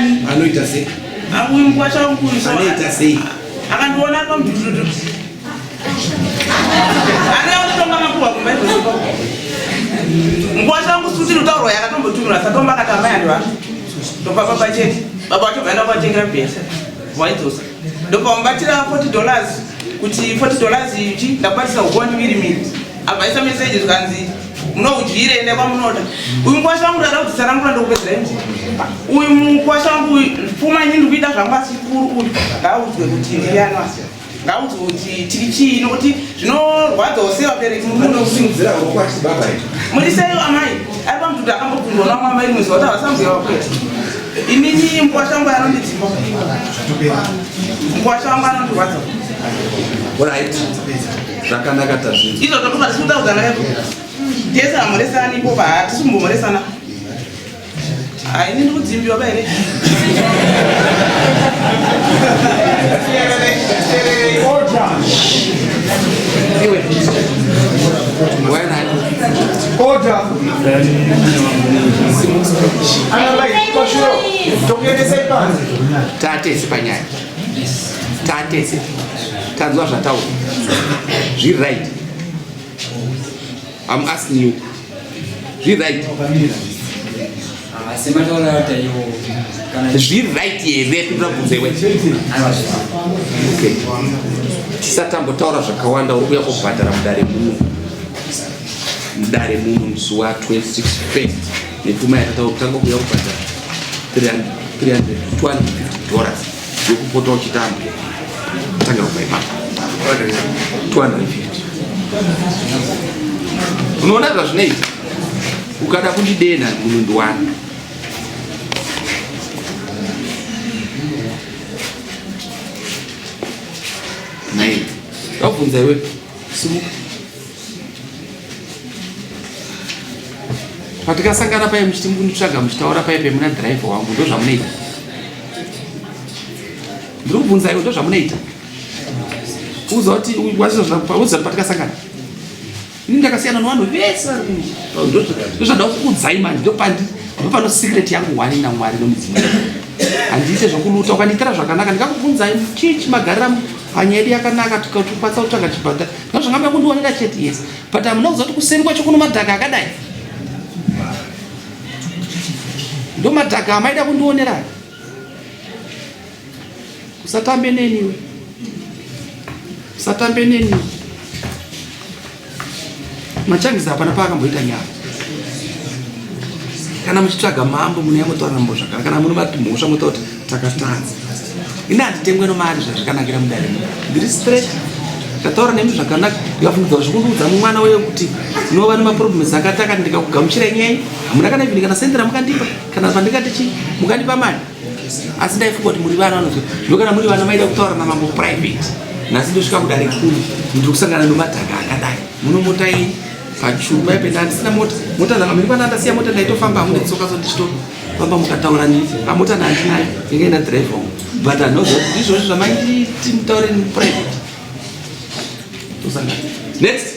ndani anoita sei uyu mukwasha wangu anoita sei akandiona pamudududu anoyakutonga makuwa kumba izvozvo mukwasha wangu sutiri utaurwa yakatombotumira satomba akatama yandwa ndopa baba chete baba wacho gaenda kwatengera bhesa waidzosa ndopa mubatira $40 kuti $40 ichi ndakubatisa ukonde mirimiri abvaisa meseji zvikanzi munohudyire ende kwamunoda uyu mukwasha wangu ndada kuti sarangura ndokupedzera imzi uyu mukwasha wangu pfuma ini ndiri kuita zvangu asikuru uyu ngaudzwe kuti ndirianwa ngaudzwe kuti tiri chii nokuti zvinorwadzawo sevabereki anokusimudzira rokwati baba muri sei amai ari pamududu akambokundwa namwamai rimwe zuva kuti havasambuya wakweta inini mukwasha wangu anondidzimba mukwasha wangu anondirwadza right zvakanaka tazvinzi izvo totoba tisikudzaudzana epo tese hamuresani ipo hatisumbomuresana ini ndiri kudzimbiwa baire tatese panyaya tatese tanzwa zvataura zviri right I'm asking you zviri right zviri right here tinobvunzewe okay tisatambotaura zvakawanda uri kuya kubhadhara mudare muno musi wa26 first nepfuma yakataura kutanga kuya kubhadhara $250 yokupota uchitamba tangira kubva ipapo 250 unoona zvazvinoita ukada kundidena munondiwana nai ndakubvunza iwe simuka patikasangana pai muchitsvaga muchitaura paipe muna dhiraivha wangu ndo zvamunoita ndiri kubvunza iwe ndo zvamunoita uza kuti uza patikasangana ini ndakasiyana nevanhu vese ndozvada kukudzai manje ndopano secret yangu wani namwari nomudzimu handiite zvokuluta ukandiitira zvakanaka ndingakubvunzai chichi magarira hanya yedu yakanaka tikatipatsa kutsvaga chibhadhara zvangamba kundionera chete yes but hamuna kuziva kuti kuseri kwacho kuno madhaka akadai ndo madhaka amaida kundionera usatambe neniwe usatambe neniwe machangiza hapana paakamboita nyama kana muchitsvaga mambo mune yamotaura mbo zvakanaka kana muno mati mhosva motaura kuti takatanza ini handitengwe nomari zvazvakanakira mudare ndiri straight ndataura nemi zvakanaka ndikafungidzwa zvikundiudza mumwana weyo kuti ndinova nemaproblems akataka ndikakugamuchirai nyaya hamuna kana ivhini kana sendera mukandipa kana pandingati chii mukandipa mari asi ndaifunga kuti muri vana vanozva zvino kana muri vana maida kutaura namambo private nhasi ndosvika kudare kuru ndiri kusangana nomadhaka akadai munomotai pachuma ipe ndandisina mota dzanga miri pana ndasiya mota ndaitofamba hamune tsoka so ndichitofamba mukataura nini amota ndandinayo ingaenda dhiraivha wangu but anoziva kuti izvozvo zvamaiti mutaure private tosangana next